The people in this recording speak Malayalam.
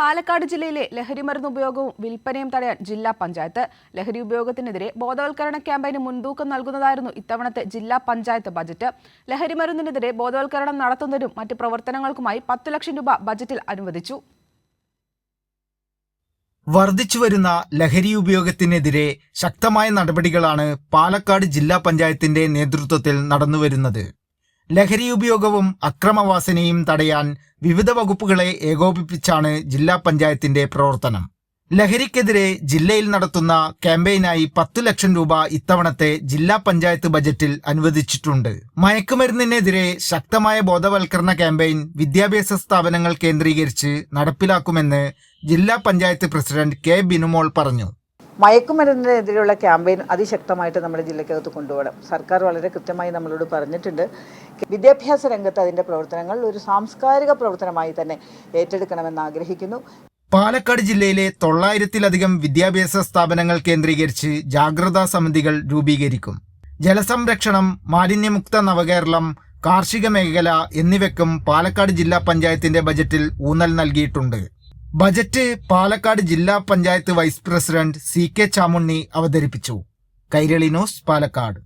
പാലക്കാട് ജില്ലയിലെ ലഹരിമരുന്ന് ഉപയോഗവും വിൽപ്പനയും തടയാൻ ജില്ലാ പഞ്ചായത്ത്. ലഹരി ഉപയോഗത്തിനെതിരെ ബോധവൽക്കരണ ക്യാമ്പയിന് മുൻതൂക്കം നൽകുന്നതായിരുന്നു ഇത്തവണത്തെ ജില്ലാ പഞ്ചായത്ത് ബജറ്റ്. ലഹരിമരുന്നിനെതിരെ ബോധവൽക്കരണം നടത്തുന്നതിനും മറ്റ് പ്രവർത്തനങ്ങൾക്കുമായി 10 ലക്ഷം രൂപ ബജറ്റിൽ അനുവദിച്ചു. വർദ്ധിച്ചുവരുന്ന ലഹരി ഉപയോഗത്തിനെതിരെ ശക്തമായ നടപടികളാണ് പാലക്കാട് ജില്ലാ പഞ്ചായത്തിന്റെ നേതൃത്വത്തിൽ നടന്നുവരുന്നത്. ലഹരി ഉപയോഗവും അക്രമവാസനയും തടയാൻ വിവിധ വകുപ്പുകളെ ഏകോപിപ്പിച്ചാണ് ജില്ലാ പഞ്ചായത്തിന്റെ പ്രവർത്തനം. ലഹരിക്കെതിരെ ജില്ലയിൽ നടത്തുന്ന ക്യാമ്പയിനായി 10 ലക്ഷം രൂപ ഇത്തവണത്തെ ജില്ലാ പഞ്ചായത്ത് ബജറ്റിൽ അനുവദിച്ചിട്ടുണ്ട്. മയക്കുമരുന്നിനെതിരെ ശക്തമായ ബോധവൽക്കരണ ക്യാമ്പയിൻ വിദ്യാഭ്യാസ സ്ഥാപനങ്ങൾ കേന്ദ്രീകരിച്ച് നടപ്പിലാക്കുമെന്ന് ജില്ലാ പഞ്ചായത്ത് പ്രസിഡന്റ് കെ ബിനുമോൾ പറഞ്ഞു. മയക്കുമരുന്നിനെതിരെയുള്ള ക്യാമ്പയിൻ അതിശക്തമായിട്ട് നമ്മുടെ ജില്ലയ്ക്കകത്ത് കൊണ്ടുപോകണം. സർക്കാർ വളരെ കൃത്യമായി നമ്മളോട് പറഞ്ഞിട്ടുണ്ട്. വിദ്യാഭ്യാസ രംഗത്ത് അതിൻ്റെ പ്രവർത്തനങ്ങൾ ഒരു സാംസ്കാരിക പ്രവർത്തനമായി തന്നെ ഏറ്റെടുക്കണമെന്ന് ആഗ്രഹിക്കുന്നു. പാലക്കാട് ജില്ലയിലെ 900-ലധികം വിദ്യാഭ്യാസ സ്ഥാപനങ്ങൾ കേന്ദ്രീകരിച്ച് ജാഗ്രതാ സമിതികൾ രൂപീകരിക്കും. ജലസംരക്ഷണം, മാലിന്യമുക്ത നവകേരളം, കാർഷിക മേഖല എന്നിവയ്ക്കും പാലക്കാട് ജില്ലാ പഞ്ചായത്തിന്റെ ബജറ്റിൽ ഊന്നൽ നൽകിയിട്ടുണ്ട്. ബജറ്റ് പാലക്കാട് ജില്ലാ panchayat vice president CK Chamunni അവതരിപ്പിച്ചു. കൈരളി ന്യൂസ്, പാലക്കാട്.